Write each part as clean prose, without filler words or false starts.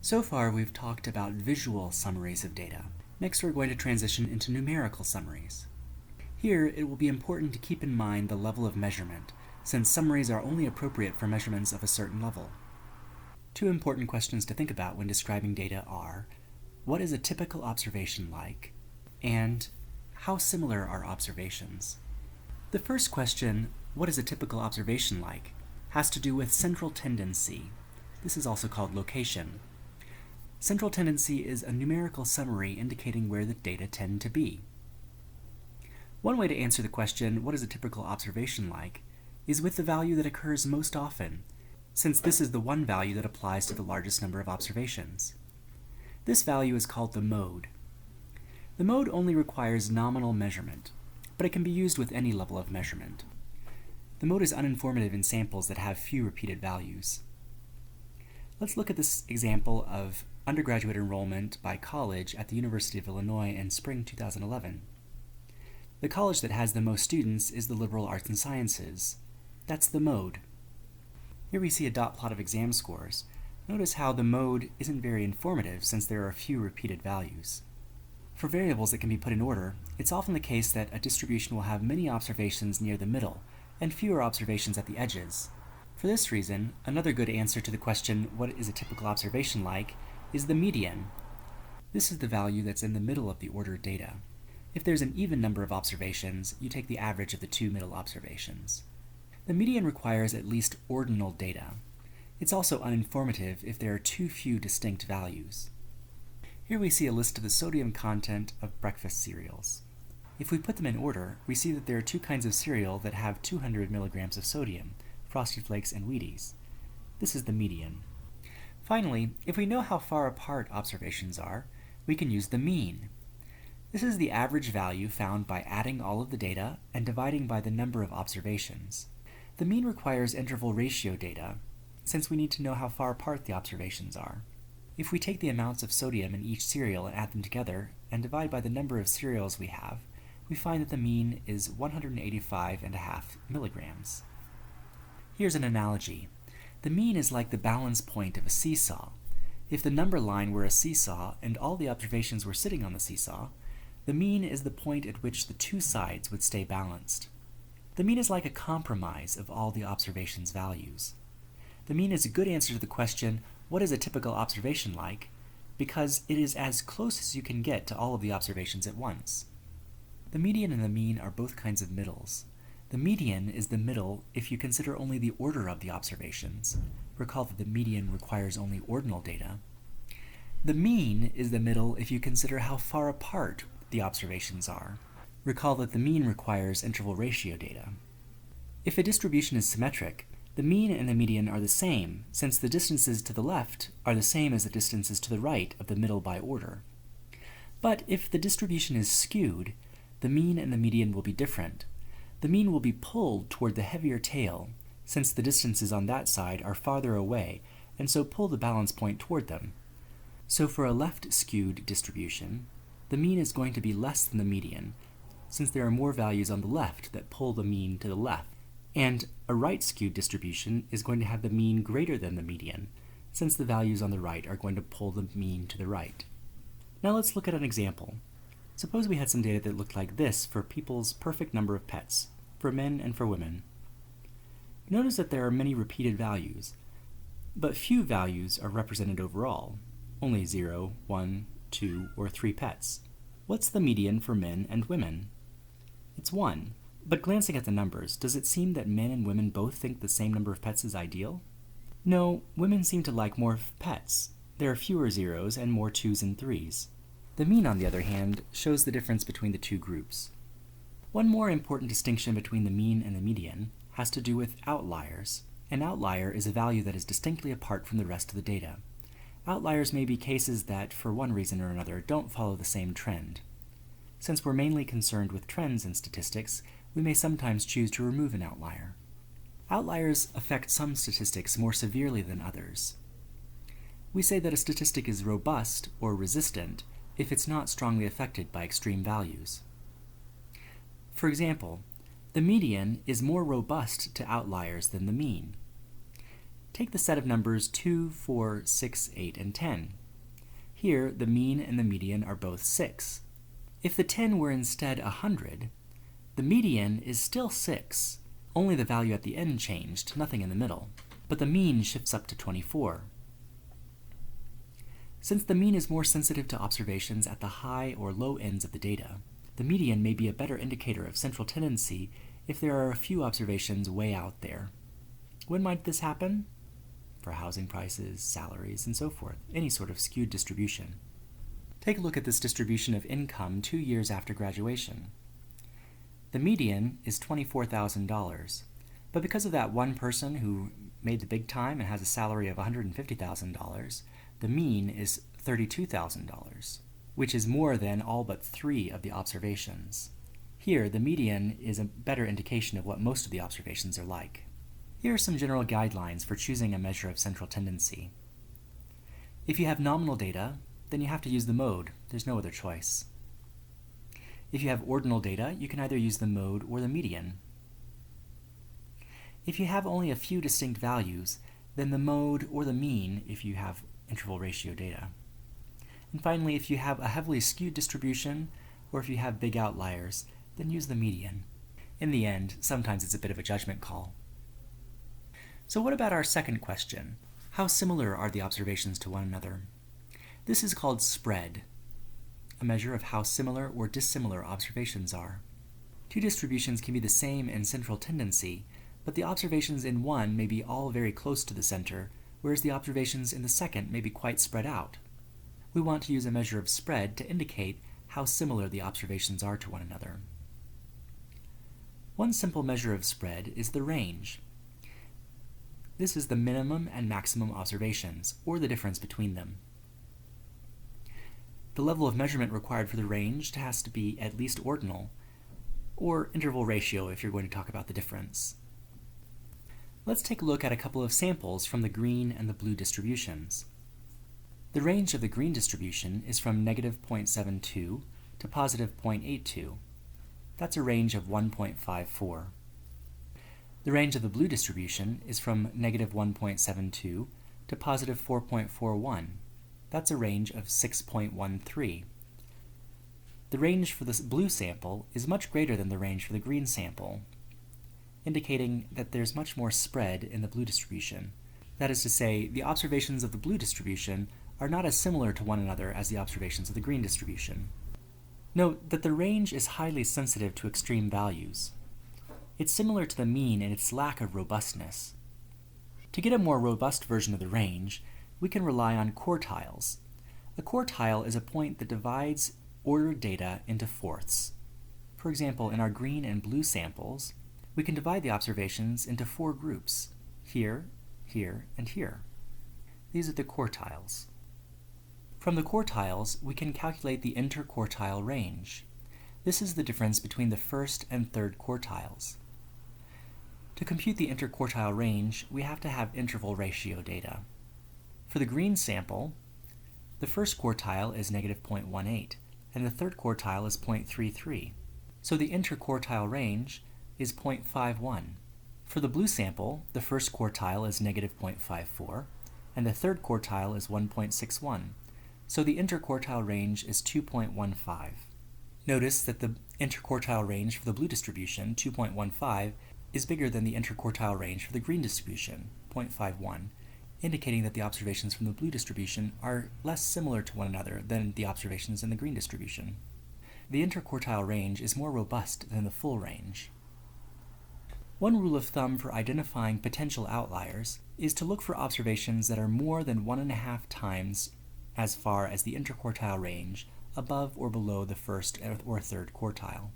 So far, we've talked about visual summaries of data. Next, we're going to transition into numerical summaries. Here, it will be important to keep in mind the level of measurement, since summaries are only appropriate for measurements of a certain level. Two important questions to think about when describing data are, what is a typical observation like? And how similar are observations? The first question, what is a typical observation like, has to do with central tendency. This is also called location. Central tendency is a numerical summary indicating where the data tend to be. One way to answer the question, what is a typical observation like, is with the value that occurs most often, since this is the one value that applies to the largest number of observations. This value is called the mode. The mode only requires nominal measurement, but it can be used with any level of measurement. The mode is uninformative in samples that have few repeated values. Let's look at this example of undergraduate enrollment by college at the University of Illinois in spring 2011. The college that has the most students is the liberal arts and sciences. That's the mode. Here we see a dot plot of exam scores. Notice how the mode isn't very informative since there are few repeated values. For variables that can be put in order, it's often the case that a distribution will have many observations near the middle and fewer observations at the edges. For this reason, another good answer to the question, what is a typical observation like, is the median. This is the value that's in the middle of the ordered data. If there's an even number of observations, you take the average of the two middle observations. The median requires at least ordinal data. It's also uninformative if there are too few distinct values. Here we see a list of the sodium content of breakfast cereals. If we put them in order, we see that there are two kinds of cereal that have 200 milligrams of sodium, Frosted Flakes and Wheaties. This is the median. Finally, if we know how far apart observations are, we can use the mean. This is the average value found by adding all of the data and dividing by the number of observations. The mean requires interval ratio data, since we need to know how far apart the observations are. If we take the amounts of sodium in each cereal and add them together, and divide by the number of cereals we have, we find that the mean is 185.5 milligrams. Here's an analogy. The mean is like the balance point of a seesaw. If the number line were a seesaw and all the observations were sitting on the seesaw, the mean is the point at which the two sides would stay balanced. The mean is like a compromise of all the observations' values. The mean is a good answer to the question, what is a typical observation like? Because it is as close as you can get to all of the observations at once. The median and the mean are both kinds of middles. The median is the middle if you consider only the order of the observations. Recall that the median requires only ordinal data. The mean is the middle if you consider how far apart the observations are. Recall that the mean requires interval ratio data. If a distribution is symmetric, the mean and the median are the same, since the distances to the left are the same as the distances to the right of the middle by order. But if the distribution is skewed, the mean and the median will be different. The mean will be pulled toward the heavier tail, since the distances on that side are farther away, and so pull the balance point toward them. So for a left-skewed distribution, the mean is going to be less than the median, since there are more values on the left that pull the mean to the left. And a right-skewed distribution is going to have the mean greater than the median, since the values on the right are going to pull the mean to the right. Now let's look at an example. Suppose we had some data that looked like this for people's perfect number of pets, for men and for women. Notice that there are many repeated values, but few values are represented overall, only 0, 1, 2, or 3 pets. What's the median for men and women? It's 1. But glancing at the numbers, does it seem that men and women both think the same number of pets is ideal? No, women seem to like more pets. There are fewer zeros and more 2s and 3s. The mean, on the other hand, shows the difference between the two groups. One more important distinction between the mean and the median has to do with outliers. An outlier is a value that is distinctly apart from the rest of the data. Outliers may be cases that, for one reason or another, don't follow the same trend. Since we're mainly concerned with trends in statistics, we may sometimes choose to remove an outlier. Outliers affect some statistics more severely than others. We say that a statistic is robust or resistant if it's not strongly affected by extreme values. For example, the median is more robust to outliers than the mean. Take the set of numbers 2, 4, 6, 8, and 10. Here, the mean and the median are both 6. If the 10 were instead 100, the median is still 6, only the value at the end changed, nothing in the middle, but the mean shifts up to 24. Since the mean is more sensitive to observations at the high or low ends of the data, the median may be a better indicator of central tendency if there are a few observations way out there. When might this happen? For housing prices, salaries, and so forth, any sort of skewed distribution. Take a look at this distribution of income 2 years after graduation. The median is $24,000, but because of that one person who made the big time and has a salary of $150,000, the mean is $32,000, which is more than all but 3 of the observations. Here, the median is a better indication of what most of the observations are like. Here are some general guidelines for choosing a measure of central tendency. If you have nominal data, then you have to use the mode. There's no other choice. If you have ordinal data, you can either use the mode or the median. If you have only a few distinct values, then the mode or the mean if you have interval ratio data. And finally, if you have a heavily skewed distribution, or if you have big outliers, then use the median. In the end, sometimes it's a bit of a judgment call. So what about our second question? How similar are the observations to one another? This is called spread, a measure of how similar or dissimilar observations are. Two distributions can be the same in central tendency, but the observations in one may be all very close to the center, whereas the observations in the second may be quite spread out. We want to use a measure of spread to indicate how similar the observations are to one another. One simple measure of spread is the range. This is the minimum and maximum observations, or the difference between them. The level of measurement required for the range has to be at least ordinal, or interval ratio if you're going to talk about the difference. Let's take a look at a couple of samples from the green and the blue distributions. The range of the green distribution is from negative 0.72 to positive 0.82. That's a range of 1.54. The range of the blue distribution is from negative 1.72 to positive 4.41. That's a range of 6.13. The range for the blue sample is much greater than the range for the green sample, indicating that there's much more spread in the blue distribution. That is to say, the observations of the blue distribution are not as similar to one another as the observations of the green distribution. Note that the range is highly sensitive to extreme values. It's similar to the mean in its lack of robustness. To get a more robust version of the range, we can rely on quartiles. A quartile is a point that divides ordered data into fourths. For example, in our green and blue samples, we can divide the observations into 4 groups: here, here, and here. These are the quartiles. From the quartiles, we can calculate the interquartile range. This is the difference between the first and third quartiles. To compute the interquartile range, we have to have interval ratio data. For the green sample, the first quartile is negative 0.18, and the third quartile is 0.33. So the interquartile range is 0.51. For the blue sample, the first quartile is negative 0.54, and the third quartile is 1.61. So the interquartile range is 2.15. Notice that the interquartile range for the blue distribution, 2.15, is bigger than the interquartile range for the green distribution, 0.51, indicating that the observations from the blue distribution are less similar to one another than the observations in the green distribution. The interquartile range is more robust than the full range. One rule of thumb for identifying potential outliers is to look for observations that are more than 1.5 times as far as the interquartile range above or below the first or third quartile.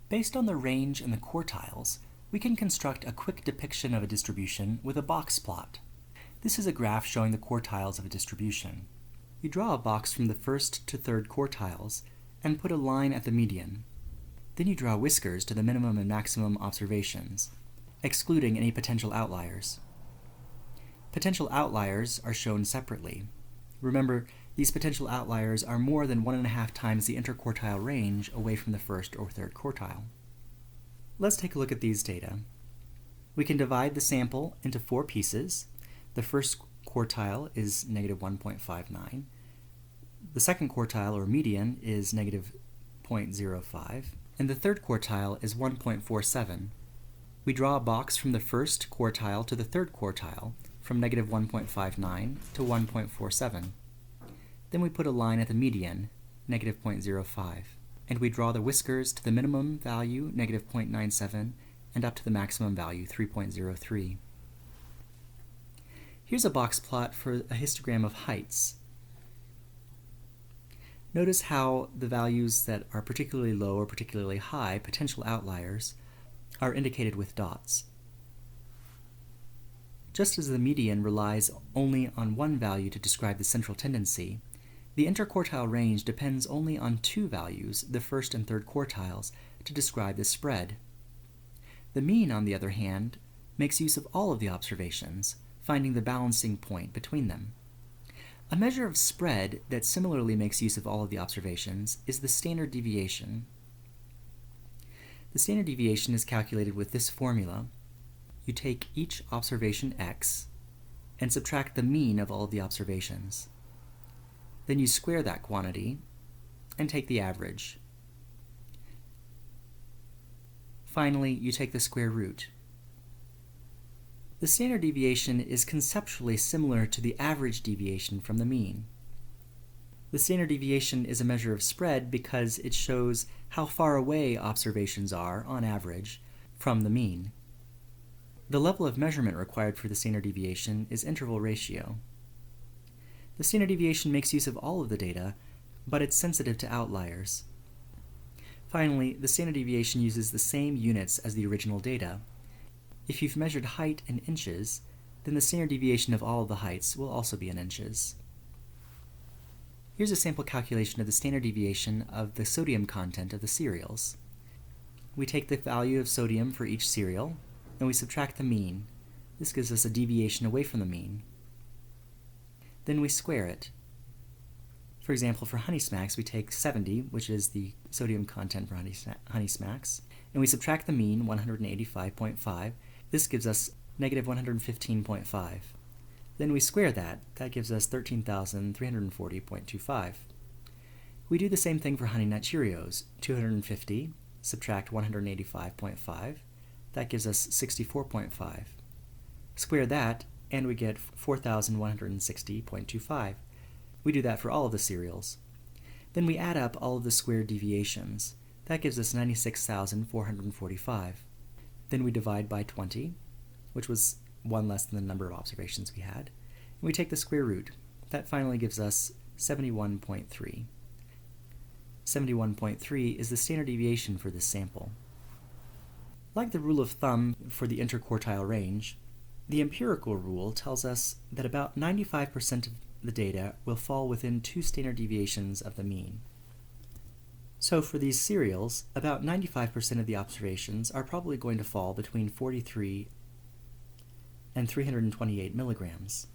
Based on the range and the quartiles, we can construct a quick depiction of a distribution with a box plot. This is a graph showing the quartiles of a distribution. You draw a box from the first to third quartiles and put a line at the median. Then you draw whiskers to the minimum and maximum observations, excluding any potential outliers. Potential outliers are shown separately. Remember, these potential outliers are more than 1.5 times the interquartile range away from the first or third quartile. Let's take a look at these data. We can divide the sample into 4 pieces. The first quartile is negative 1.59. The second quartile, or median, is negative 0.05. And the third quartile is 1.47. We draw a box from the first quartile to the third quartile, from negative 1.59 to 1.47. Then we put a line at the median, negative 0.05. And we draw the whiskers to the minimum value, negative 0.97, and up to the maximum value, 3.03. Here's a box plot for a histogram of heights. Notice how the values that are particularly low or particularly high, potential outliers, are indicated with dots. Just as the median relies only on one value to describe the central tendency, the interquartile range depends only on 2 values, the first and third quartiles, to describe the spread. The mean, on the other hand, makes use of all of the observations, finding the balancing point between them. A measure of spread that similarly makes use of all of the observations is the standard deviation. The standard deviation is calculated with this formula. You take each observation x and subtract the mean of all of the observations. Then you square that quantity and take the average. Finally, you take the square root. The standard deviation is conceptually similar to the average deviation from the mean. The standard deviation is a measure of spread because it shows how far away observations are, on average, from the mean. The level of measurement required for the standard deviation is interval ratio. The standard deviation makes use of all of the data, but it's sensitive to outliers. Finally, the standard deviation uses the same units as the original data. If you've measured height in inches, then the standard deviation of all of the heights will also be in inches. Here's a sample calculation of the standard deviation of the sodium content of the cereals. We take the value of sodium for each cereal, and we subtract the mean. This gives us a deviation away from the mean. Then we square it. For example, for Honey Smacks, we take 70, which is the sodium content for Honey Smacks, and we subtract the mean, 185.5. This gives us negative 115.5. Then we square that. That gives us 13,340.25. We do the same thing for Honey Nut Cheerios. 250, subtract 185.5. That gives us 64.5. Square that, and we get 4,160.25. We do that for all of the cereals. Then we add up all of the squared deviations. That gives us 96,445. Then we divide by 20, which was 1 less than the number of observations we had. And we take the square root. That finally gives us 71.3. 71.3 is the standard deviation for this sample. Like the rule of thumb for the interquartile range, the empirical rule tells us that about 95% of the data will fall within 2 standard deviations of the mean. So for these cereals, about 95% of the observations are probably going to fall between 43 and 328 milligrams.